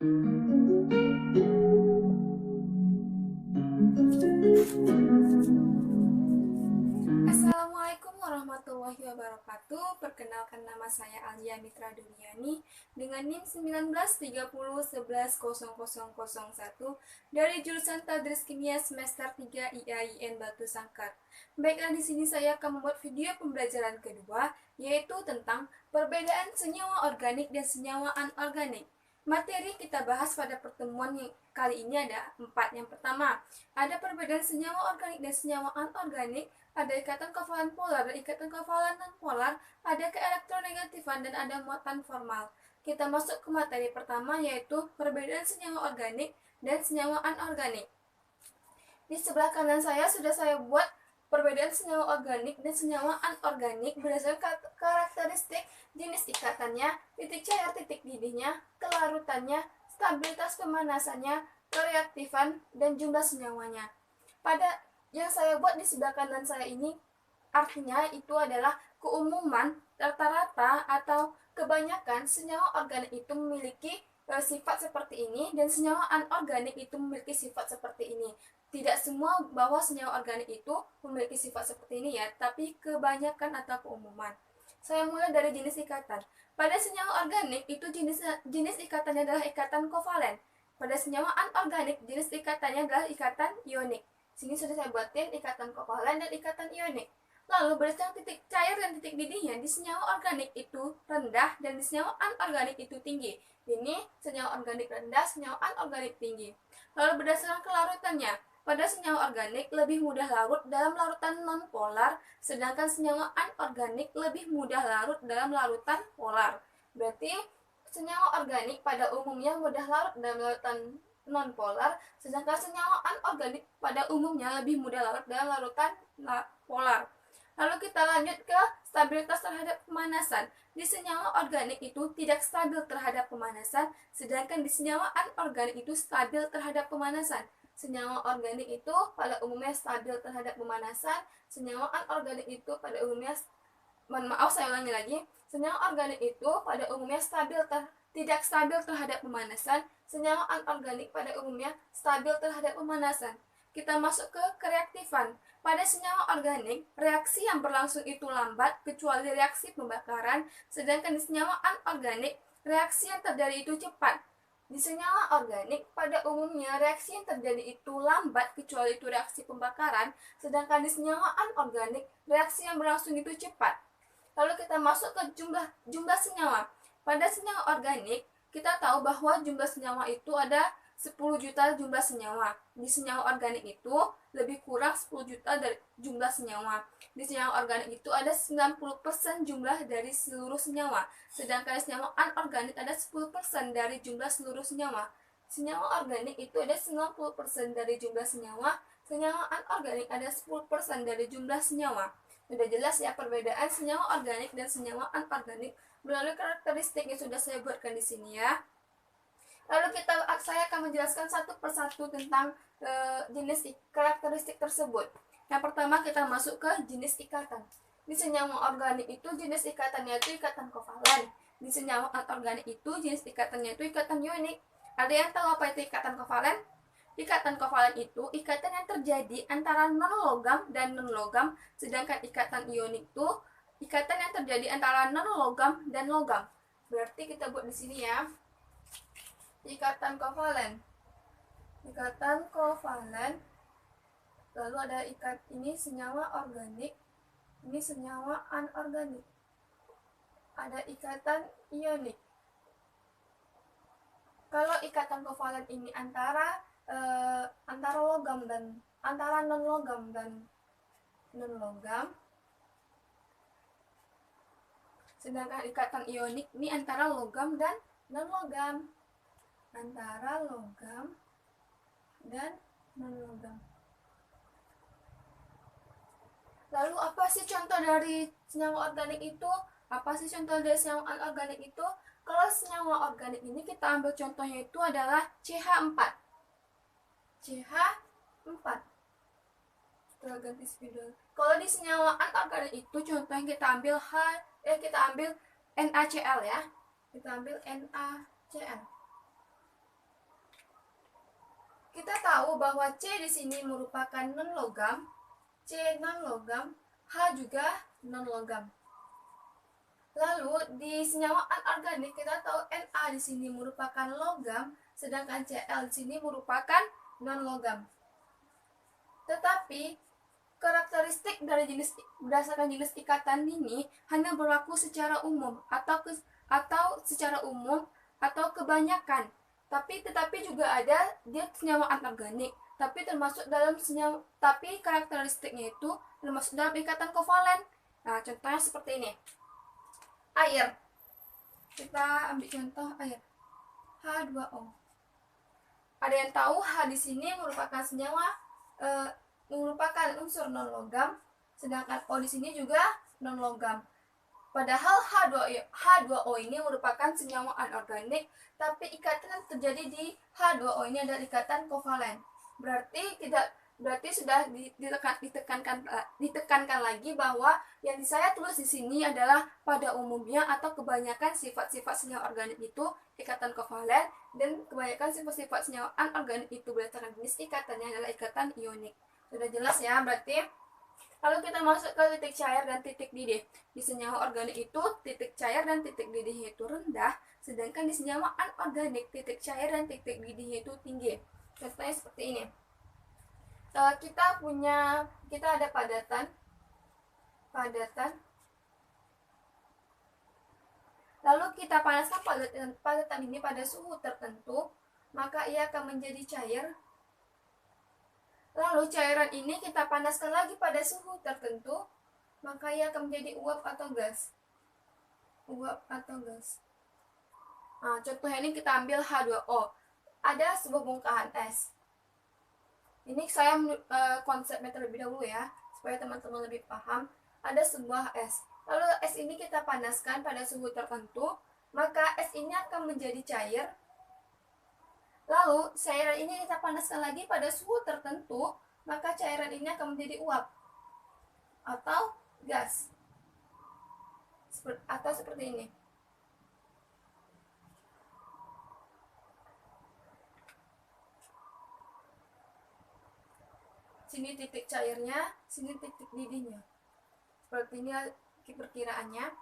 Assalamualaikum warahmatullahi wabarakatuh. Perkenalkan, nama saya Alia Mitra Duniani dengan NIM 1930110001 dari jurusan Tadris Kimia semester 3 IAIN Batu Sangkar. Baiklah, di sini saya akan membuat video pembelajaran kedua, yaitu tentang perbedaan senyawa organik dan senyawa anorganik. Materi kita bahas pada pertemuan yang kali ini ada 4. Yang pertama, ada perbedaan senyawa organik dan senyawa anorganik, ada ikatan kovalent polar dan ikatan kovalent non-polar, ada keelektronegatifan dan ada muatan formal. Kita masuk ke materi pertama, yaitu perbedaan senyawa organik dan senyawa anorganik. Di sebelah kanan saya sudah saya buat perbedaan senyawa organik dan senyawa anorganik berdasarkan karakteristik jenis ikatannya, titik cair, titik didihnya, kelarutannya, stabilitas pemanasannya, kereaktifan, dan jumlah senyawanya. Pada yang saya buat di sebelah kanan saya ini, artinya itu adalah keumuman, rata-rata atau kebanyakan senyawa organik itu memiliki sifat seperti ini, dan senyawa anorganik itu memiliki sifat seperti ini. Tidak semua bahwa senyawa organik itu memiliki sifat seperti ini ya, tapi kebanyakan atau keumuman. Saya mulai dari jenis ikatan. Pada senyawa organik itu jenis ikatannya adalah ikatan kovalen. Pada senyawa anorganik jenis ikatannya adalah ikatan ionik. Sini sudah saya buatin ikatan kovalen dan ikatan ionik. Lalu berdasarkan titik cair dan titik didihnya, di senyawa organik itu rendah dan di senyawa anorganik itu tinggi. Ini senyawa organik rendah, senyawa anorganik tinggi. Lalu berdasarkan kelarutannya, pada senyawa organik lebih mudah larut dalam larutan non-polar, sedangkan senyawa anorganik lebih mudah larut dalam larutan polar. Berarti senyawa organik pada umumnya mudah larut dalam larutan non-polar, sedangkan senyawa anorganik pada umumnya lebih mudah larut dalam larutan polar. Lalu kita lanjut ke stabilitas terhadap pemanasan. Di senyawa organik itu tidak stabil terhadap pemanasan, sedangkan di senyawa anorganik itu stabil terhadap pemanasan. Senyawa organik itu pada umumnya stabil terhadap pemanasan, senyawa anorganik itu pada umumnya, saya ulangi lagi, senyawa organik itu pada umumnya tidak stabil terhadap pemanasan, senyawa anorganik pada umumnya stabil terhadap pemanasan. Kita masuk ke kereaktifan. Pada senyawa organik, reaksi yang berlangsung itu lambat kecuali reaksi pembakaran, sedangkan di senyawa anorganik, reaksi yang terjadi itu cepat. Di senyawa organik, pada umumnya reaksi yang terjadi itu lambat kecuali itu reaksi pembakaran, sedangkan di senyawa anorganik, reaksi yang berlangsung itu cepat. Lalu kita masuk ke jumlah senyawa. Pada senyawa organik, kita tahu bahwa jumlah senyawa itu ada 10 juta jumlah senyawa. Di senyawa organik itu lebih kurang 10 juta dari jumlah senyawa. Di senyawa organik itu ada 90% jumlah dari seluruh senyawa. Sedangkan senyawa anorganik ada 10% dari jumlah seluruh senyawa. Senyawa organik itu ada 90% dari jumlah senyawa. Senyawa anorganik ada 10% dari jumlah senyawa. Sudah jelas ya perbedaan senyawa organik dan senyawa anorganik melalui karakteristik yang sudah saya buatkan di sini ya. Lalu saya akan menjelaskan satu persatu tentang jenis karakteristik tersebut. Yang pertama kita masuk ke jenis ikatan. Di senyawa organik itu jenis ikatannya itu ikatan kovalen. Di senyawa anorganik itu jenis ikatannya itu ikatan ionik. Ada yang tahu apa itu ikatan kovalen? Ikatan kovalen itu ikatan yang terjadi antara non-logam dan non-logam, sedangkan ikatan ionik itu ikatan yang terjadi antara non-logam dan logam. Berarti kita buat di sini ya. Ikatan kovalen, lalu ada ini senyawa organik, ini senyawa anorganik, ada ikatan ionik. Kalau ikatan kovalen ini antara logam dan antara non-logam dan non-logam, sedangkan ikatan ionik ini antara logam dan non-logam. Antara logam dan non-logam. Lalu apa sih contoh dari senyawa organik itu? Apa sih contoh dari senyawa anorganik itu? Kalau senyawa organik ini kita ambil contohnya itu adalah CH4. CH4. Kita ganti spidol. Kalau di senyawa anorganik itu contohnya kita ambil NaCl ya. Kita ambil NaCl. kita tahu bahwa C di sini merupakan non-logam, C non-logam, H juga non-logam. Lalu di senyawa anorganik kita tahu Na di sini merupakan logam, sedangkan Cl di sini merupakan non-logam. Tetapi karakteristik dari berdasarkan jenis ikatan ini hanya berlaku secara umum atau secara umum atau kebanyakan. Tetapi juga ada dia senyawa anorganik, tapi karakteristiknya itu termasuk dalam ikatan kovalen. Nah, contohnya seperti ini. Air. Kita ambil contoh air. H2O. Ada yang tahu H di sini merupakan senyawa merupakan unsur non-logam, sedangkan O di sini juga non-logam. Padahal H2O ini merupakan senyawa anorganik, tapi ikatan yang terjadi di H2O ini adalah ikatan kovalen. Berarti sudah ditekankan lagi bahwa yang saya tulis di sini adalah pada umumnya atau kebanyakan sifat-sifat senyawa organik itu ikatan kovalen, dan kebanyakan sifat-sifat senyawa anorganik itu berdasarkan jenis ikatannya adalah ikatan ionik. Sudah jelas ya berarti? Lalu kita masuk ke titik cair dan titik didih. Di senyawa organik itu titik cair dan titik didihnya itu rendah, sedangkan di senyawa anorganik titik cair dan titik didihnya itu tinggi. Contohnya seperti ini. Kita ada padatan. Lalu kita panaskan padatan ini pada suhu tertentu, maka ia akan menjadi cair. Lalu cairan ini kita panaskan lagi pada suhu tertentu, maka ia akan menjadi uap atau gas. Nah, contohnya ini kita ambil H2O. Ada sebuah bongkahan es. Ini saya konsepnya terlebih dahulu ya, supaya teman-teman lebih paham. Ada sebuah es. Lalu es ini kita panaskan pada suhu tertentu, maka es ini akan menjadi cair. Lalu cairan ini kita panaskan lagi pada suhu tertentu, maka cairan ini akan menjadi uap atau gas. Atau seperti ini. Sini titik cairnya, sini titik didihnya. Seperti ini perkiraannya.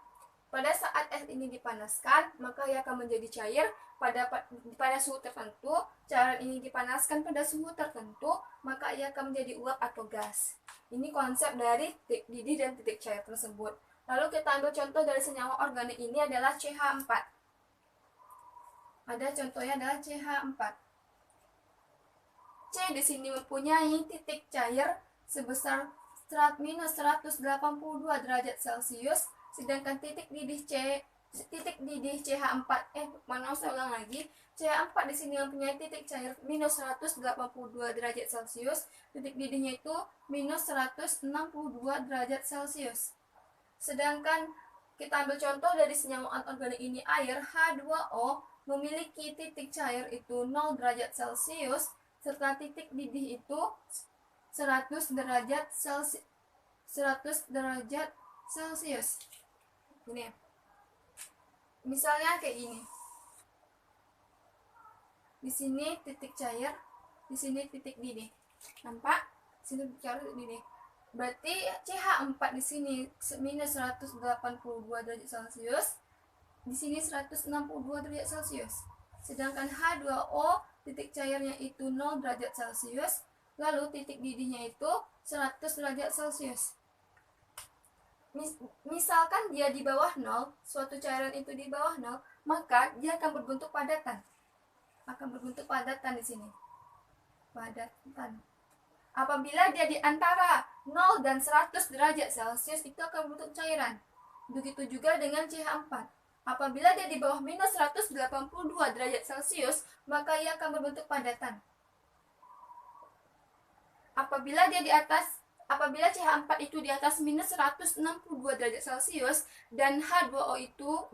Pada saat es ini dipanaskan, maka ia akan menjadi cair. Pada suhu tertentu, cairan ini dipanaskan pada suhu tertentu, maka ia akan menjadi uap atau gas. Ini konsep dari titik didih dan titik cair tersebut. Lalu kita ambil contoh dari senyawa organik ini adalah CH4. Ada contohnya adalah CH4. C di sini mempunyai titik cair sebesar minus 182 derajat Celcius, sedangkan titik didih CH4 saya ulang lagi. CH4 di sini mempunyai titik cair minus 182 derajat Celcius, titik didihnya itu minus 162 derajat Celcius. Sedangkan kita ambil contoh dari senyawa anorganik ini air, H2O memiliki titik cair itu 0 derajat Celcius, serta titik didih itu 100 derajat Celcius. Ini. Misalnya kayak gini. Di sini titik cair, di sini titik didih. Nampak? Di sini titik cair, titik didih. Berarti CH4 di sini minus 182 derajat Celcius, di sini 162 derajat Celcius. Sedangkan H2O titik cairnya itu 0 derajat Celcius, lalu titik didihnya itu 100 derajat Celcius. Misalkan dia di bawah 0, suatu cairan itu di bawah 0, maka dia akan berbentuk padatan. Di sini. Padatan. Apabila dia di antara 0 dan 100 derajat Celcius, itu akan berbentuk cairan. Begitu juga dengan CH4. Apabila dia di bawah minus 182 derajat Celcius, maka ia akan berbentuk padatan. Apabila CH4 itu di atas minus 162 derajat Celcius dan H2O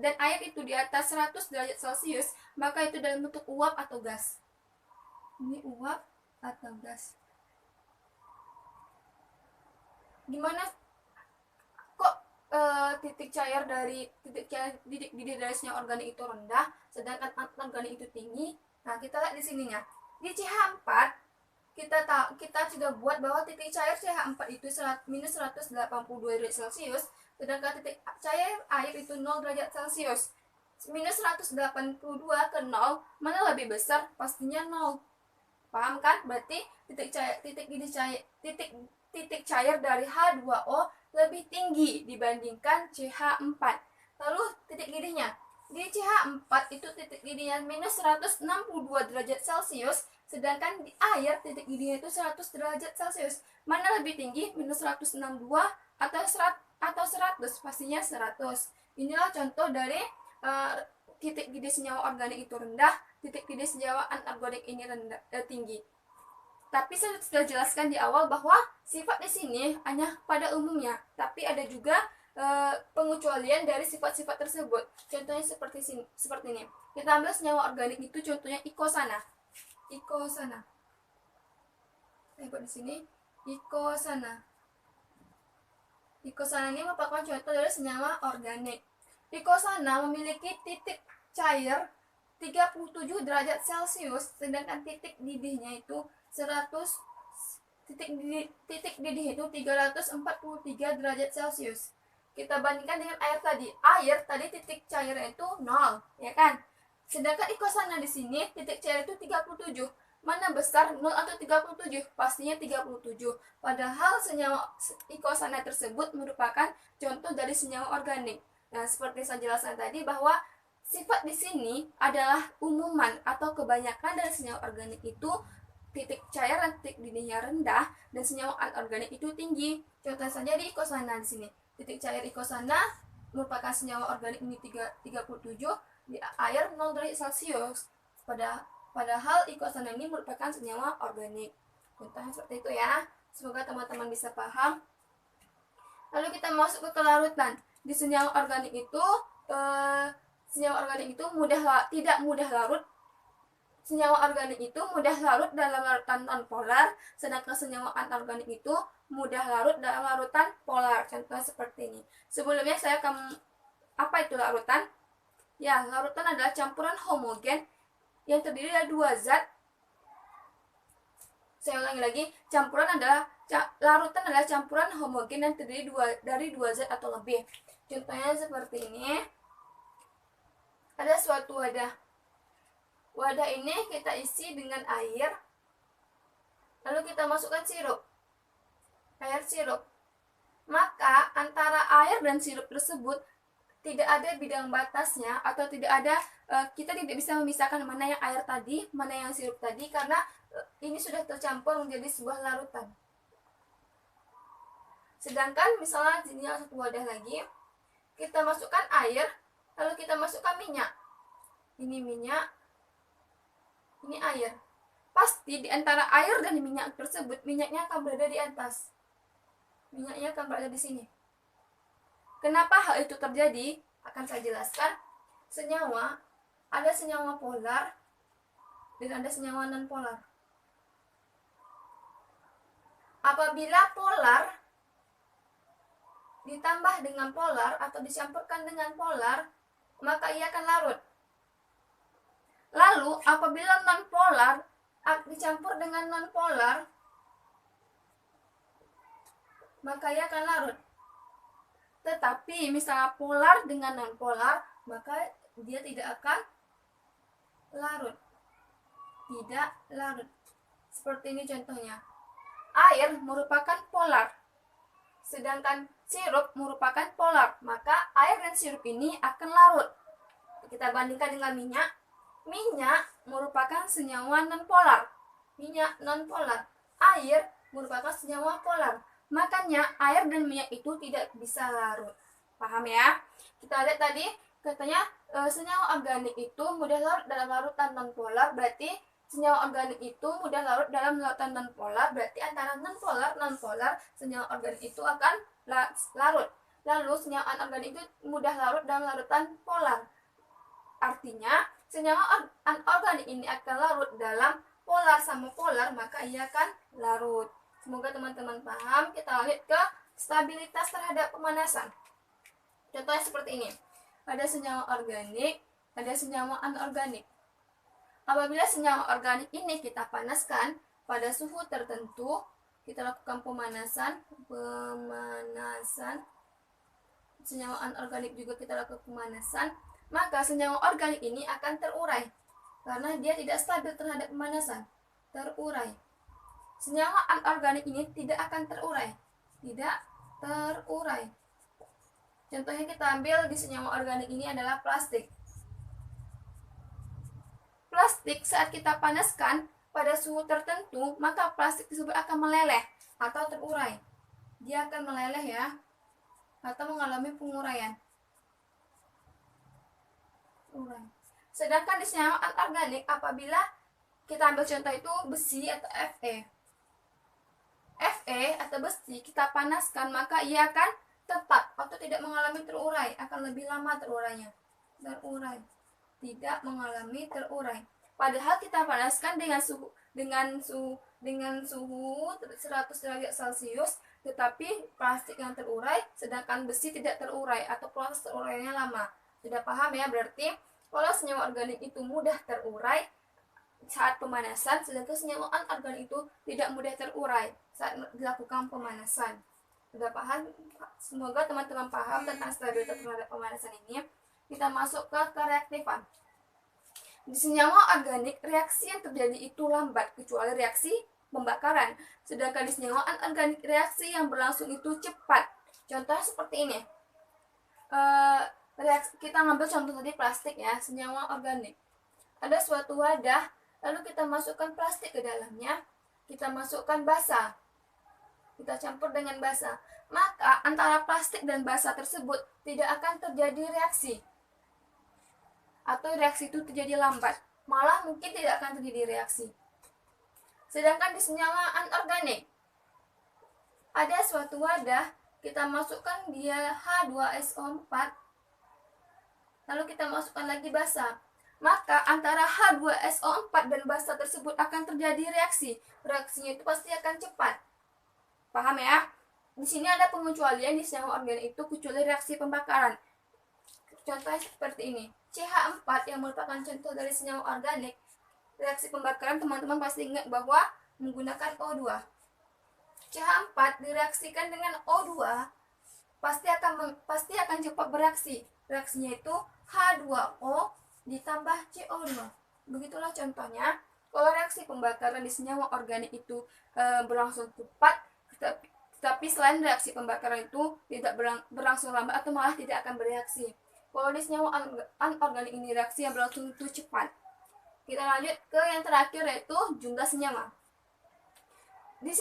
dan air itu di atas 100 derajat Celcius, maka itu dalam bentuk uap atau gas. Ini uap atau gas. Gimana kok titik didih dari senyawa organik itu rendah, sedangkan anorganik itu tinggi? Nah, kita lihat di sininya. Di CH4 kita sudah buat bahwa titik cair CH4 itu minus 182 derajat Celcius, sedangkan titik cair air itu 0 derajat Celcius. Minus 182 ke 0, mana lebih besar? Pastinya 0. Paham kan? Berarti titik cair dari H2O lebih tinggi dibandingkan CH4. Lalu titik didihnya. Di CH4 itu titik didihnya minus 162 derajat Celcius, sedangkan di air titik didihnya itu 100 derajat Celcius. Mana lebih tinggi? Minus 162 atau 100? Pastinya 100. Inilah contoh dari titik didih senyawa organik itu rendah, titik didih senyawa anorganik ini tinggi. Tapi saya sudah jelaskan di awal bahwa sifat di sini hanya pada umumnya, tapi ada juga pengecualian dari sifat-sifat tersebut. Contohnya seperti ini. Kita ambil senyawa organik itu contohnya ikosana. Saya buat di sini ikosana. Ikosana ini merupakan contoh dari senyawa organik. Ikosana memiliki titik cair 37 derajat Celcius, sedangkan titik didihnya itu 100 titik didih itu 343 derajat Celcius. Kita bandingkan dengan air tadi. Air tadi titik cairnya itu 0, ya kan? Sedangkan ikosana di sini titik cair itu 37. Mana besar, 0 atau 37? Pastinya 37. Padahal senyawa ikosana tersebut merupakan contoh dari senyawa organik. Nah, seperti saya jelaskan tadi bahwa sifat di sini adalah umuman atau kebanyakan dari senyawa organik itu titik cair dan titik didihnya rendah dan senyawa anorganik itu tinggi. Contoh saja di ikosana di sini. Titik cair ikosana merupakan senyawa organik ini 37, di air 0 derajat Celcius. Padahal ikosana ini merupakan senyawa organik. Contohnya seperti itu ya. Semoga teman-teman bisa paham. Lalu kita masuk ke kelarutan. Di senyawa organik itu tidak mudah larut. Senyawa organik itu mudah larut dalam larutan nonpolar, sedangkan senyawa anorganik itu mudah larut dalam larutan polar. Contoh seperti ini. Sebelumnya saya akan apa itu larutan? Ya, larutan adalah campuran homogen yang terdiri dari dua zat. Saya ulangi lagi, larutan adalah campuran homogen yang terdiri dari dua zat atau lebih. Contohnya seperti ini. Ada suatu wadah. Wadah ini kita isi dengan air, lalu kita masukkan sirup, air sirup. Maka antara air dan sirup tersebut tidak ada bidang batasnya, atau kita tidak bisa memisahkan mana yang air tadi, mana yang sirup tadi, karena ini sudah tercampur menjadi sebuah larutan. Sedangkan misalnya di satu wadah lagi, kita masukkan air, lalu kita masukkan minyak. Ini minyak, ini air. Pasti di antara air dan minyak tersebut, minyaknya akan berada di atas. Minyaknya akan berada di sini. Kenapa hal itu terjadi? Akan saya jelaskan. Ada senyawa polar dan ada senyawa non-polar. Apabila polar ditambah dengan polar atau dicampurkan dengan polar, maka ia akan larut. Lalu apabila non-polar dicampur dengan non-polar, maka ia akan larut. Tetapi misalnya polar dengan non-polar, maka dia tidak akan larut. Tidak larut. Seperti ini contohnya. Air merupakan polar, sedangkan sirup merupakan polar, maka air dan sirup ini akan larut. Kita bandingkan dengan minyak. Minyak merupakan senyawa non-polar. Minyak non-polar. Air merupakan senyawa polar. Makanya air dan minyak itu tidak bisa larut. Paham ya? Kita lihat tadi katanya senyawa organik itu mudah larut dalam larutan non-polar, berarti senyawa organik itu mudah larut dalam larutan non-polar, berarti antara non-polar senyawa organik itu akan larut. Lalu senyawa anorganik itu mudah larut dalam larutan polar. Artinya senyawa anorganik ini akan larut dalam polar sama polar, maka ia akan larut. Semoga teman-teman paham. Kita lihat ke stabilitas terhadap pemanasan. Contohnya seperti ini. Ada senyawa organik, ada senyawa anorganik. Apabila senyawa organik ini kita panaskan, pada suhu tertentu, kita lakukan pemanasan senyawa anorganik juga kita lakukan pemanasan, maka senyawa organik ini akan terurai karena dia tidak stabil terhadap pemanasan. Terurai. Senyawa anorganik ini tidak akan terurai. Tidak terurai. Contohnya kita ambil di senyawa organik ini adalah plastik. Plastik saat kita panaskan pada suhu tertentu, maka plastik tersebut akan meleleh atau terurai. Dia akan meleleh ya, atau mengalami penguraian. Sedangkan di senyawa anorganik, apabila kita ambil contoh itu besi atau Fe atau besi kita panaskan, maka ia akan tetap atau tidak mengalami terurai, akan lebih lama terurainya. Terurai, tidak mengalami terurai. Padahal kita panaskan dengan suhu 100 derajat Celcius, tetapi plastik yang terurai, sedangkan besi tidak terurai atau proses terurainya lama. Sudah paham ya? Berarti kalau senyawa organik itu mudah terurai saat pemanasan, sedangkan senyawa anorganik itu tidak mudah terurai saat dilakukan pemanasan. Sudah paham? Semoga teman-teman paham tentang stabilitas terhadap pemanasan ini. Kita masuk ke kereaktifan. Di senyawa organik, reaksi yang terjadi itu lambat kecuali reaksi pembakaran. Sedangkan di senyawa anorganik, reaksi yang berlangsung itu cepat. Contohnya seperti ini. Kita ngambil contoh tadi plastik ya, senyawa organik. Ada suatu wadah, lalu kita masukkan plastik ke dalamnya, kita masukkan basa, kita campur dengan basa, maka antara plastik dan basa tersebut tidak akan terjadi reaksi, atau reaksi itu terjadi lambat, malah mungkin tidak akan terjadi reaksi. Sedangkan di senyawa anorganik, ada suatu wadah, kita masukkan dia H2SO4, lalu kita masukkan lagi basa, maka antara H2SO4 dan basa tersebut akan terjadi reaksi. Reaksinya itu pasti akan cepat. Paham ya? Di sini ada pengecualian di senyawa organik itu kecuali reaksi pembakaran. Contohnya seperti ini. CH4 yang merupakan contoh dari senyawa organik, reaksi pembakaran teman-teman pasti ingat bahwa menggunakan O2. CH4 direaksikan dengan O2 pasti akan cepat bereaksi. Reaksinya itu H2O ditambah CO2. Begitulah contohnya. Kalau reaksi pembakaran di senyawa organik itu berlangsung cepat, tetapi selain reaksi pembakaran itu tidak berlangsung lambat atau malah tidak akan bereaksi. Kalau di senyawa anorganik ini reaksi yang berlangsung itu cepat. Kita lanjut ke yang terakhir, yaitu jumlah senyawa. Di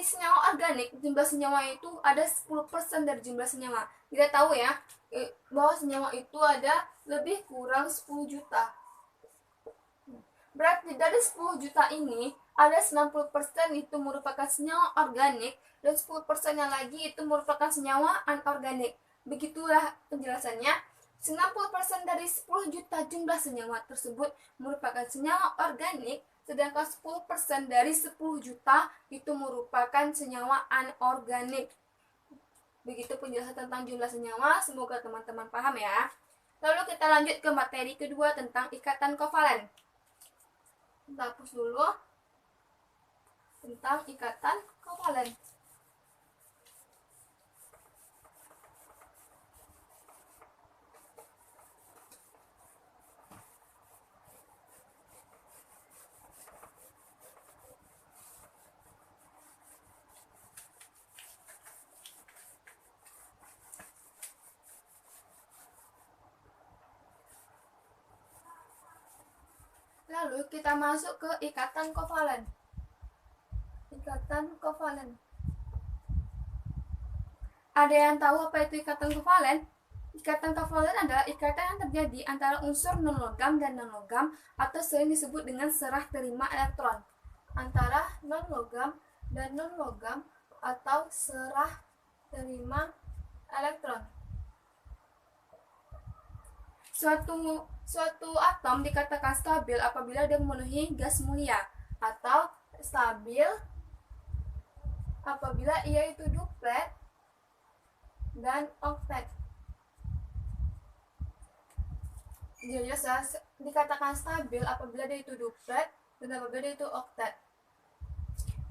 senyawa organik, jumlah senyawa itu ada 10% dari jumlah senyawa. Kita tahu ya, bahwa senyawa itu ada lebih kurang 10 juta. Berarti dari 10 juta ini, ada 90% itu merupakan senyawa organik, dan 10% yang lagi itu merupakan senyawa anorganik. Begitulah penjelasannya. 90% dari 10 juta jumlah senyawa tersebut merupakan senyawa organik, sedangkan 10% dari 10 juta itu merupakan senyawa anorganik. Begitu penjelasan tentang jumlah senyawa, semoga teman-teman paham ya. Lalu kita lanjut ke materi kedua tentang ikatan kovalen. Kita hapus dulu tentang ikatan kovalen. Lalu kita masuk ke ikatan kovalen. Ikatan kovalen. Ada yang tahu apa itu ikatan kovalen? Ikatan kovalen adalah ikatan yang terjadi antara unsur non-logam dan non-logam, atau sering disebut dengan serah terima elektron. Antara non-logam dan non-logam atau serah terima elektron. Suatu atom dikatakan stabil apabila dia memenuhi gas mulia, atau stabil apabila ia itu duplet dan oktet. Jadi dikatakan stabil apabila dia itu duplet dan apabila itu oktet.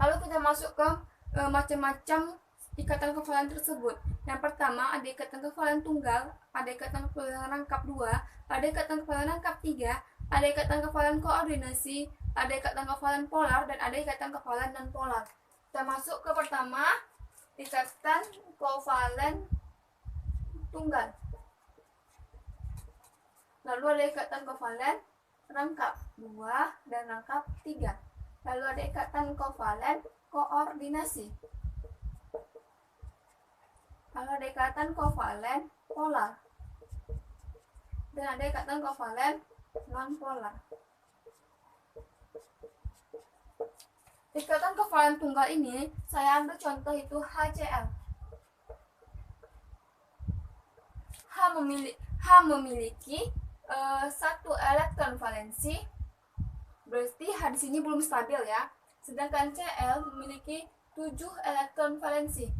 Lalu kita masuk ke macam-macam ikatan kekefalan tersebut. Yang pertama ada ikatan kekefalan tunggal, ada ikatan kekefalan rangkap 2, ada ikatan kekefalan rangkap 3, ada ikatan kekefalan koordinasi, ada ikatan kekefalan polar, dan ada ikatan kekefalan non polar. Kita masuk ke pertama, ikatan kovalen tunggal. Lalu ada ikatan kovalen rangkap 2 dan rangkap 3. Lalu ada ikatan kovalen koordinasi. Lalu ada ikatan kovalen polar. Dan ada ikatan kovalen non-polar. Ikatan kekefalan tunggal ini saya ambil contoh itu HCl. H memiliki 1 elektron valensi, berarti H di sini belum stabil ya. Sedangkan Cl memiliki 7 elektron valensi.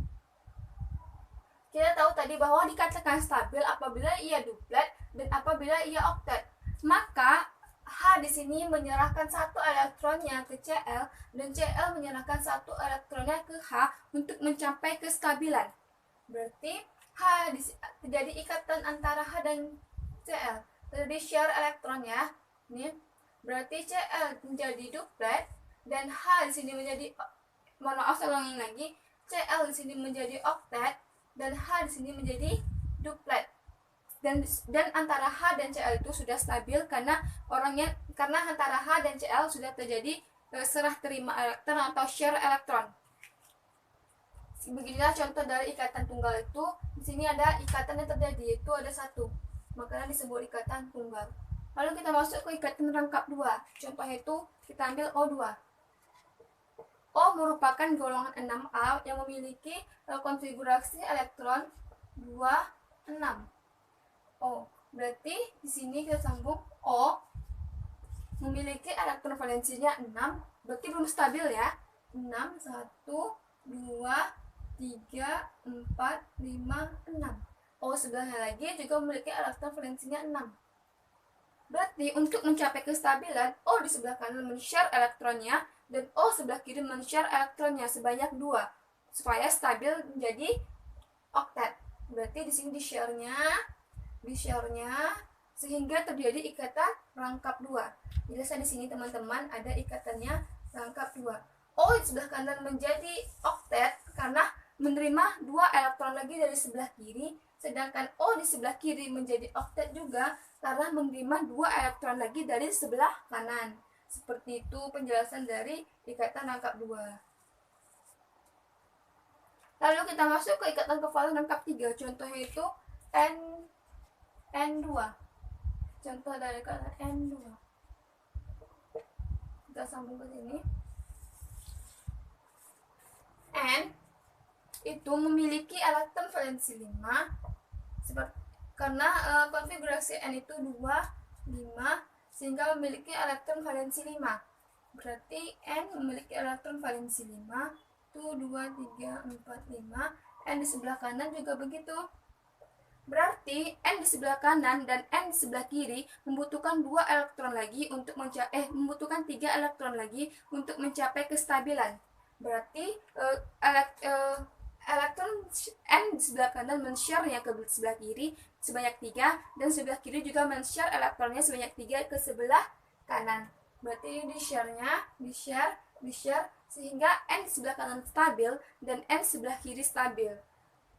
Kita tahu tadi bahwa dikatakan stabil apabila ia duplet dan apabila ia oktet. Maka H di sini menyerahkan 1 elektronnya ke Cl dan Cl menyerahkan 1 elektronnya ke H untuk mencapai kestabilan. Berarti terjadi ikatan antara H dan Cl. Terjadi share elektronnya. Nih, berarti Cl menjadi duplet dan H di sini menjadi saya ulangin lagi. Cl di sini menjadi oktet dan H di sini menjadi duplet. Dan antara H dan Cl itu sudah stabil karena antara H dan Cl sudah terjadi serah terima elektron atau share elektron. Beginilah contoh dari ikatan tunggal itu. Di sini ada ikatan yang terjadi, yaitu ada 1, makanya disebut ikatan tunggal. Lalu kita masuk ke ikatan rangkap 2. Contoh itu kita ambil O2. O merupakan golongan 6A yang memiliki konfigurasi elektron 2, 6. O, berarti di sini kita sambung O memiliki elektron valensinya 6, berarti belum stabil ya. 6, 1, 2, 3, 4, 5, 6. O sebelahnya lagi juga memiliki elektron valensinya 6. Berarti untuk mencapai kestabilan, O di sebelah kanan men-share elektronnya dan O sebelah kiri men-share elektronnya sebanyak 2 supaya stabil menjadi oktet. Berarti di sini di-share-nya sehingga terjadi ikatan rangkap 2. Jelas di sini teman-teman ada ikatannya rangkap 2. O di sebelah kanan menjadi oktet karena menerima 2 elektron lagi dari sebelah kiri, sedangkan O di sebelah kiri menjadi oktet juga karena menerima 2 elektron lagi dari sebelah kanan. Seperti itu penjelasan dari ikatan rangkap 2. Lalu kita masuk ke ikatan kekefalan rangkap 3. Contohnya itu N2. Contoh dari ikatan N2. Kita sambung ke sini. N itu memiliki elektron valensi 5 karena konfigurasi N itu 2, 5 sehingga memiliki elektron valensi 5. Berarti N memiliki elektron valensi 5 itu 2, 3, 4, 5. N di sebelah kanan juga begitu. Berarti N di sebelah kanan dan N di sebelah kiri membutuhkan 2 elektron lagi untuk membutuhkan 3 elektron lagi untuk mencapai kestabilan. Berarti elektron N di sebelah kanan men-share-nya ke sebelah kiri sebanyak 3 dan sebelah kiri juga men-share elektronnya sebanyak 3 ke sebelah kanan. Berarti di-share sehingga N di sebelah kanan stabil dan N sebelah kiri stabil.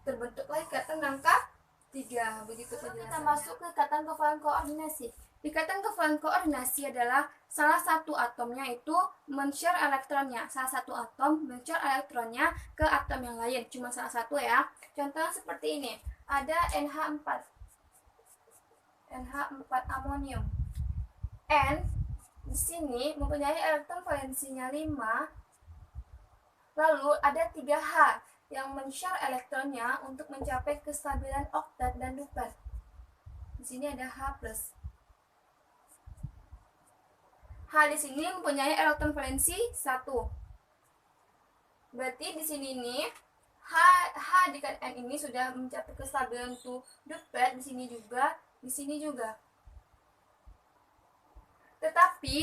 Terbentuklah ikatan rangkap 3. Begitu penjelasannya. Kita masuk ke ikatan kekefalan koordinasi. Ikatan kekefalan koordinasi adalah salah satu atomnya itu men-share elektronnya. Salah satu atom men-share elektronnya ke atom yang lain. Cuma salah satu ya. Contohnya seperti ini. Ada NH4 amonium. N di sini mempunyai elektron valensinya 5. Lalu ada 3H yang men-share elektronnya untuk mencapai kestabilan oktet dan duplet. Di sini ada H+. H di sini mempunyai elektron valensi 1. Berarti di sini nih H dengan N ini sudah mencapai kestabilan untuk duplet, di sini juga. Tetapi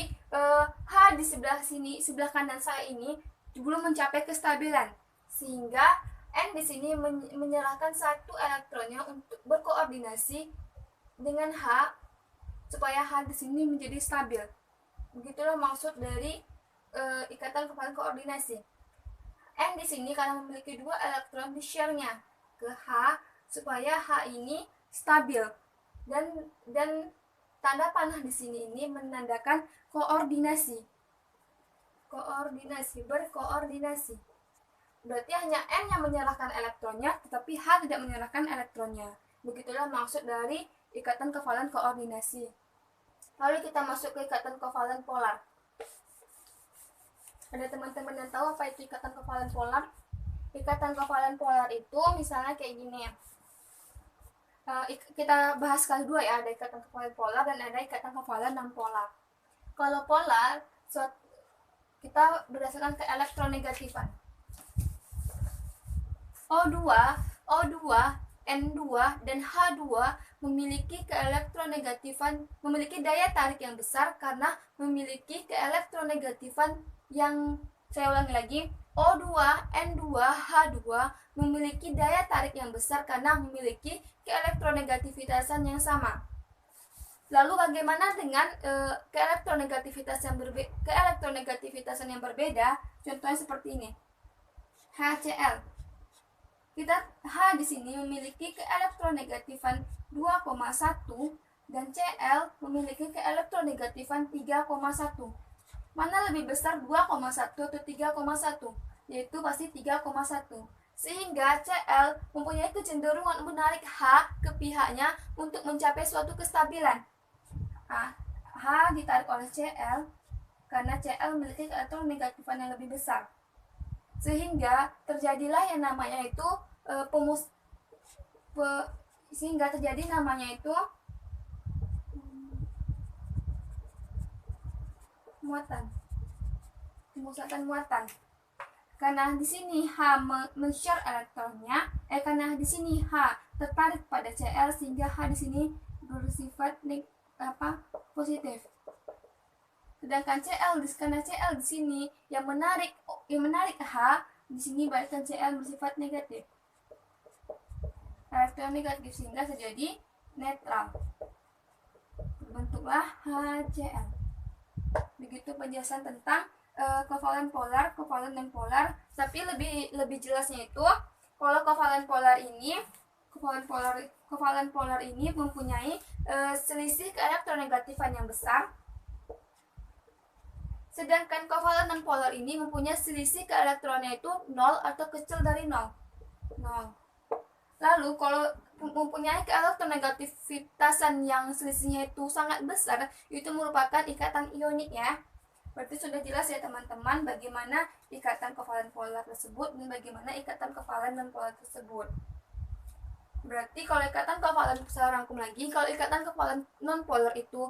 H H di sebelah sini, sebelah kanan saya ini belum mencapai kestabilan, sehingga N di sini menyerahkan satu elektronnya untuk berkoordinasi dengan H supaya H di sini menjadi stabil. Begitulah maksud dari ikatan kefalan koordinasi. N di sini karena memiliki dua elektron, di-share-nya ke H supaya H ini stabil. Dan tanda panah di sini ini menandakan koordinasi. Berkoordinasi. Berarti hanya N yang menyerahkan elektronnya, tetapi H tidak menyerahkan elektronnya. Begitulah maksud dari ikatan kefalan koordinasi. Lalu kita masuk ke ikatan kovalen polar. Ada teman-teman yang tahu apa itu ikatan kovalen polar? Ikatan kovalen polar itu misalnya kayak gini ya. Kita bahas sekali dua ya, ada ikatan kovalen polar dan ada ikatan kovalen non polar. Kalau polar, kita berdasarkan ke elektronegatifan. O2, N2 dan H2 memiliki keelektronegatifan, memiliki daya tarik yang besar karena memiliki keelektronegatifan yang, saya ulangi lagi, O2, N2, H2 memiliki daya tarik yang besar karena memiliki keelektronegativitasan yang sama. Lalu bagaimana dengan keelektronegativitasan yang berbeda? Contohnya seperti ini. HCl. H di sini memiliki keelektronegatifan 2,1 dan Cl memiliki keelektronegatifan 3,1. Mana lebih besar, 2,1 atau 3,1? Yaitu pasti 3,1. Sehingga Cl mempunyai kecenderungan menarik H ke pihaknya untuk mencapai suatu kestabilan. H ditarik oleh Cl karena Cl memiliki keelektronegatifan yang lebih besar. Sehingga terjadilah yang namanya itu pemusatan muatan. Karena di sini H men-share elektronnya, karena di sini H tertarik pada Cl sehingga H di sini bersifat positif. Sedangkan karena Cl di sini yang menarik H, di sini balikkan Cl bersifat negatif. Elektron negatif sehingga terjadi netral. Bentuklah HCl. Begitu penjelasan tentang kovalen polar, kovalen non polar. Tapi lebih jelasnya itu kalau kovalen polar ini mempunyai selisih keelektronegatifan yang besar. Sedangkan kovalen non polar ini mempunyai selisih keelektronnya itu 0 atau kecil dari 0. Lalu kalau mempunyai keelektronegativitasan yang selisihnya itu sangat besar, itu merupakan ikatan ionik ya. Berarti sudah jelas ya teman-teman bagaimana ikatan kovalen polar tersebut dan bagaimana ikatan kovalen non polar tersebut. Berarti kalau ikatan kovalen, saya rangkum lagi, kalau ikatan kovalen non polar itu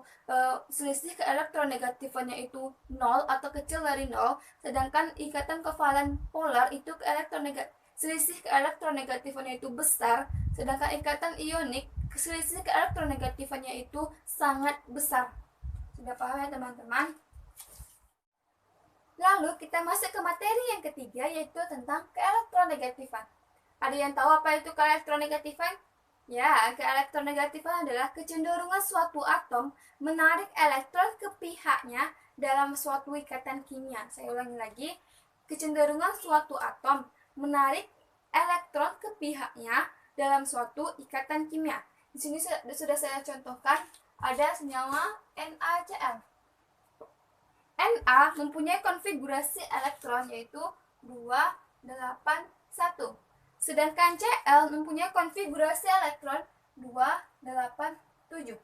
selisih keelektronegatifannya itu 0 atau kecil dari 0, sedangkan ikatan kovalen polar itu selisih keelektronegatifannya itu besar, sedangkan ikatan ionik selisih keelektronegatifannya itu sangat besar. Sudah paham ya teman-teman? Lalu kita masuk ke materi yang ketiga, yaitu tentang keelektronegatifan. Ada yang tahu apa itu keelektronegatifan? Ya, keelektronegatifan adalah kecenderungan suatu atom menarik elektron ke pihaknya dalam suatu ikatan kimia. Saya ulangi lagi, kecenderungan suatu atom menarik elektron ke pihaknya dalam suatu ikatan kimia. Di sini sudah saya contohkan, ada senyawa NaCl. Na mempunyai konfigurasi elektron yaitu 281. Sedangkan Cl mempunyai konfigurasi elektron 287.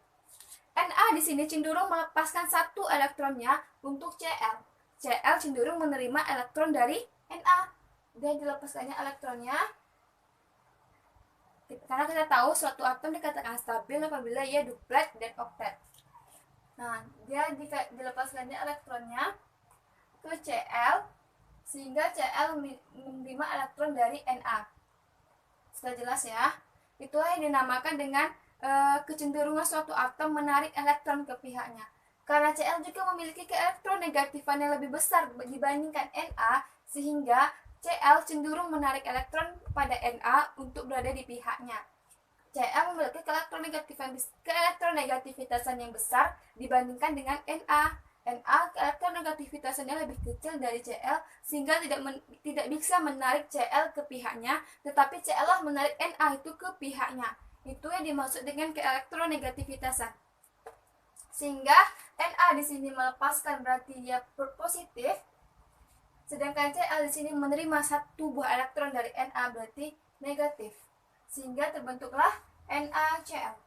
Na di sini cenderung melepaskan satu elektronnya untuk Cl. Cl cenderung menerima elektron dari Na. Dan dilepaskannya elektronnya karena kita tahu suatu atom dikatakan stabil apabila ia duplet dan oktet. Nah, dia dilepaskannya elektronnya ke Cl sehingga Cl menerima elektron dari Na. Sudah jelas ya? Itulah yang dinamakan dengan kecenderungan suatu atom menarik elektron ke pihaknya. Karena Cl juga memiliki keelektronegatifan yang lebih besar dibandingkan Na, sehingga Cl cenderung menarik elektron pada Na untuk berada di pihaknya. Cl memiliki keelektronegativitasan yang besar dibandingkan dengan Na. Na keelektronegativitasannya lebih kecil dari Cl, sehingga tidak bisa menarik Cl ke pihaknya, tetapi Cl lah menarik Na itu ke pihaknya. Itu yang dimaksud dengan keelektronegativitasan. Sehingga Na di sini melepaskan, berarti dia positif, sedangkan Cl di sini menerima satu buah elektron dari Na, berarti negatif. Sehingga terbentuklah NaCl.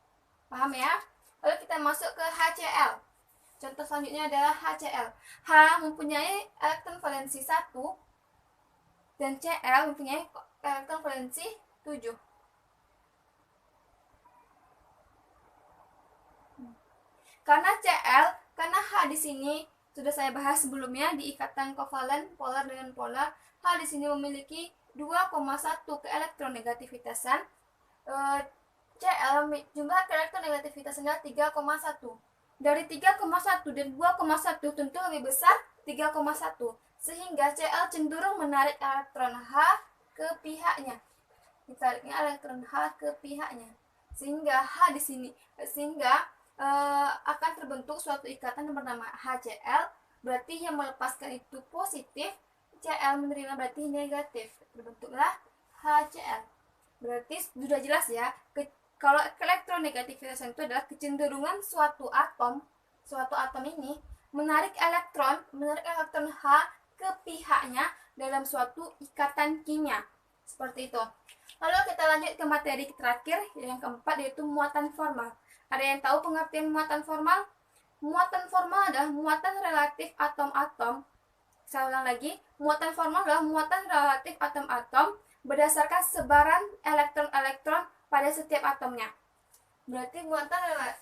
Paham ya? Lalu kita masuk ke HCl. Contoh selanjutnya adalah HCl. H mempunyai elektron valensi 1 dan Cl mempunyai elektron valensi 7. Karena H di sini sudah saya bahas sebelumnya di ikatan kovalen polar dengan polar. H di sini memiliki 2,1 keelektronegativitasan. Cl jumlah keelektronegativitasannya 3,1. Dari 3,1 dan 2,1 tentu lebih besar 3,1, sehingga Cl cenderung menarik elektron H ke pihaknya. Ditariknya elektron H ke pihaknya, sehingga H di sini akan terbentuk suatu ikatan yang bernama HCl. Berarti yang melepaskan itu positif, Cl menerima berarti negatif. Terbentuklah HCl. Berarti sudah jelas ya, kalau elektronegativitas itu adalah kecenderungan suatu atom ini menarik elektron H ke pihaknya dalam suatu ikatan kimia. Seperti itu. Lalu kita lanjut ke materi terakhir, yang keempat, yaitu muatan formal. Ada yang tahu pengertian muatan formal? Muatan formal adalah muatan relatif atom-atom. Saya ulang lagi, muatan formal adalah muatan relatif atom-atom berdasarkan sebaran elektron-elektron pada setiap atomnya. Berarti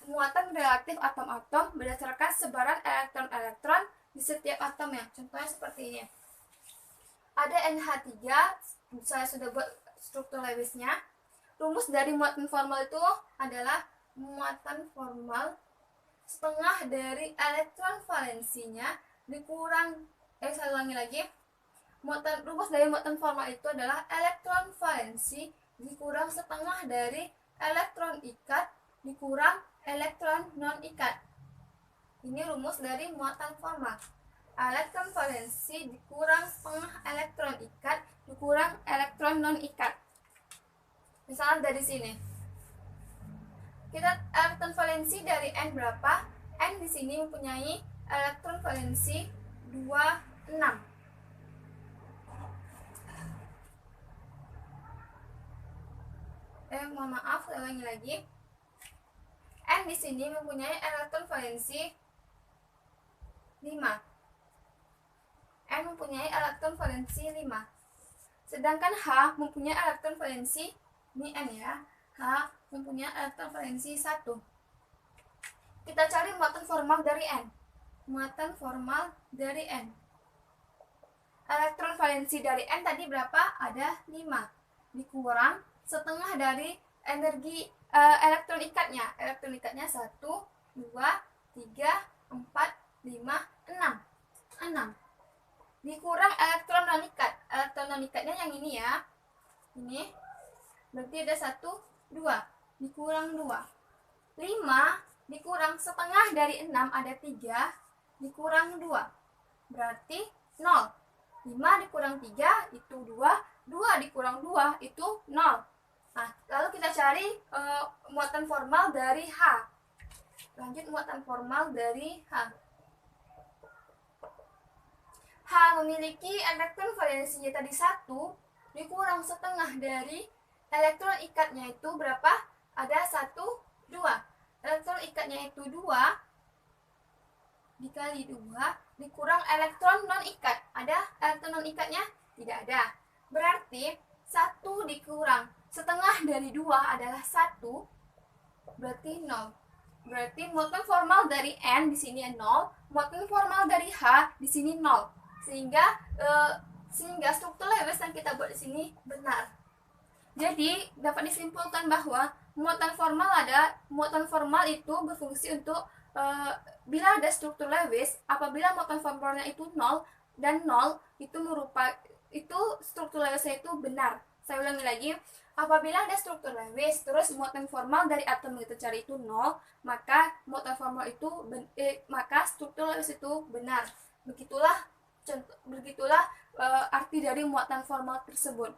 muatan relatif atom-atom berdasarkan sebaran elektron-elektron di setiap atomnya. Contohnya seperti ini. Ada NH3, saya sudah buat struktur Lewisnya. Rumus dari muatan formal itu adalah muatan formal setengah dari elektron valensinya dikurang, saya ulangi lagi. Rumus dari muatan formal itu adalah elektron valensi dikurang setengah dari elektron ikat dikurang elektron non-ikat. Ini rumus dari muatan formal. Elektron valensi dikurang setengah elektron ikat dikurang elektron non-ikat. Misalnya dari sini. Kita elektron valensi dari N berapa? N di sini mempunyai elektron valensi 26. Mohon maaf, saya ulangi lagi. N di sini mempunyai elektron valensi 5. N mempunyai elektron valensi 5. Sedangkan H mempunyai elektron valensi, ini N ya, H mempunyai elektron valensi 1. Kita cari muatan formal dari N. Muatan formal dari N. Elektron valensi dari N tadi berapa? Ada 5. Dikurang setengah dari energi elektron ikatnya. Elektron ikatnya 1, 2, 3, 4, 5, 6. Dikurang elektron non-ikat. Elektron non-ikatnya yang ini ya. Ini. Berarti ada 1, 2. Dikurang 2. 5 dikurang setengah dari 6 ada 3. Dikurang 2. Berarti 0. 5 dikurang 3 itu 2. 2 dikurang 2 itu 0. Nah, lalu kita cari muatan formal dari H. Lanjut muatan formal dari H. H memiliki elektron valensinya tadi 1 dikurang setengah dari elektron ikatnya itu berapa? Ada 1, 2. Elektron ikatnya itu 2 dikali 2 dikurang elektron non-ikat. Ada elektron non-ikatnya? Tidak ada. Berarti 1 dikurang setengah dari 2 adalah 1, berarti 0. Berarti muatan formal dari N di sini 0, muatan formal dari H di sini 0. Sehingga struktur Lewis yang kita buat di sini benar. Jadi dapat disimpulkan bahwa muatan formal itu berfungsi untuk bila ada struktur Lewis, apabila muatan formulanya itu 0 dan 0 itu struktur Lewisnya itu benar. Saya ulangi lagi, apabila ada struktur Lewis terus muatan formal dari atom yang kita cari itu 0, maka muatan formal itu maka struktur Lewis itu benar. Begitulah arti dari muatan formal tersebut.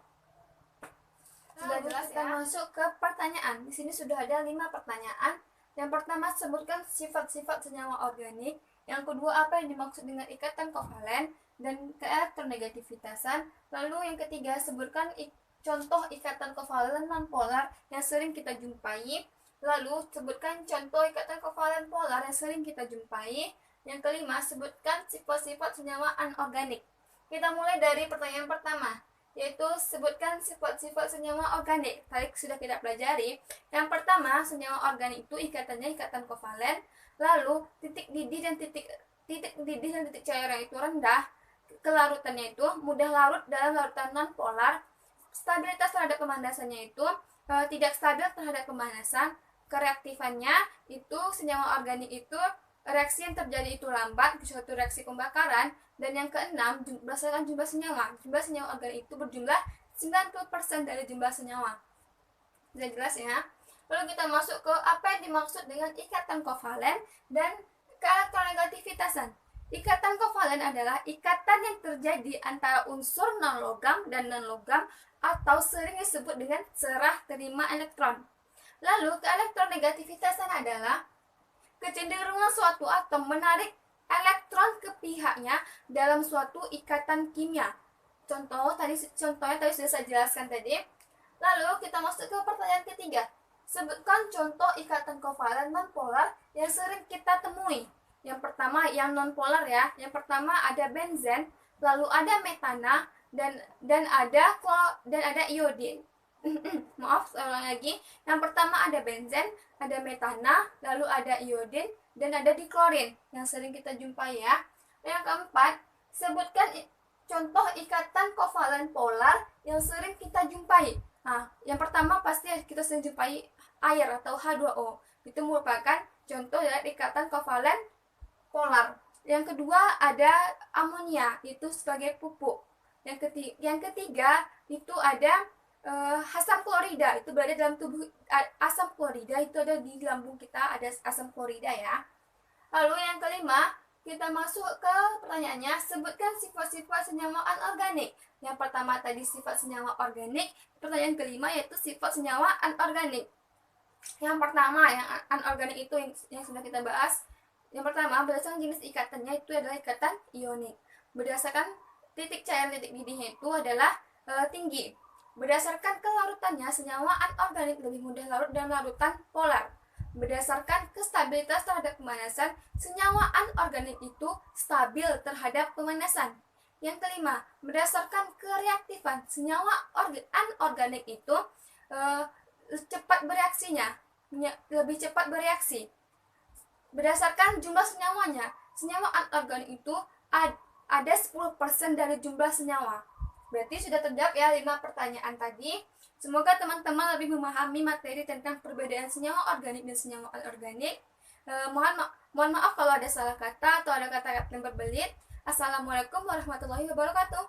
Sudah jelas ya. Kita masuk ke pertanyaan. Di sini sudah ada 5 pertanyaan. Yang pertama, sebutkan sifat-sifat senyawa organik. Yang kedua, apa yang dimaksud dengan ikatan kovalen dan keelektronegativitasan. Lalu yang ketiga, sebutkan contoh ikatan kovalen nonpolar yang sering kita jumpai. Lalu sebutkan contoh ikatan kovalen polar yang sering kita jumpai. Yang kelima, sebutkan sifat-sifat senyawa anorganik. Kita mulai dari pertanyaan pertama, yaitu sebutkan sifat-sifat senyawa organik. Tadi sudah kita pelajari. Yang pertama, senyawa organik itu ikatannya ikatan kovalen. Lalu titik didih dan titik cairan itu rendah. Kelarutannya itu mudah larut dalam larutan nonpolar. Stabilitas terhadap pemanasannya itu tidak stabil terhadap pemanasan. Kereaktifannya itu senyawa organik itu reaksi yang terjadi itu lambat, suatu reaksi pembakaran. Dan yang keenam, berdasarkan jumlah senyawa organik itu berjumlah 90% dari jumlah senyawa. Sudah jelas ya? Lalu kita masuk ke apa yang dimaksud dengan ikatan kovalen dan keelektronegativitasan. Ikatan kovalen adalah ikatan yang terjadi antara unsur non-logam dan non-logam atau sering disebut dengan serah terima elektron. Lalu keelektronegativitasan adalah kecenderungan suatu atom menarik elektron ke pihaknya dalam suatu ikatan kimia. Contohnya tadi sudah saya jelaskan tadi. Lalu kita masuk ke pertanyaan ketiga. Sebutkan contoh ikatan kovalen nonpolar yang sering kita temui. Yang pertama yang nonpolar ya. Yang pertama ada benzen, lalu ada metana dan ada iodin. Maaf, ulang lagi. Yang pertama ada benzen, ada metana, lalu ada iodin, dan ada diklorin yang sering kita jumpai ya. Yang keempat, sebutkan contoh ikatan kovalen polar yang sering kita jumpai. Nah, yang pertama pasti kita sering jumpai air atau H2O. Itu merupakan contoh dari ikatan kovalen polar. Yang kedua ada amonia, itu sebagai pupuk. Yang ketiga itu ada asam klorida, itu berada dalam tubuh. Asam klorida itu ada di lambung kita, ada asam klorida ya. Lalu yang kelima, kita masuk ke pertanyaannya, sebutkan sifat-sifat senyawa anorganik. Yang pertama tadi sifat senyawa organik, pertanyaan kelima yaitu sifat senyawa anorganik. Yang pertama yang anorganik itu yang sudah kita bahas. Yang pertama, berdasarkan jenis ikatannya itu adalah ikatan ionik. Berdasarkan titik cair titik didihnya itu adalah tinggi. Berdasarkan kelarutannya, senyawa anorganik lebih mudah larut dalam larutan polar. Berdasarkan kestabilitas terhadap pemanasan, senyawa anorganik itu stabil terhadap pemanasan. Yang kelima, berdasarkan kereaktifan, senyawa anorganik itu cepat bereaksinya, lebih cepat bereaksi. Berdasarkan jumlah senyawanya, senyawa anorganik itu ada 10% dari jumlah senyawa. Berarti sudah terjawab ya 5 pertanyaan tadi. Semoga teman-teman lebih memahami materi tentang perbedaan senyawa organik dan senyawa anorganik. Mohon maaf kalau ada salah kata atau ada kata-kata yang berbelit. Assalamualaikum warahmatullahi wabarakatuh.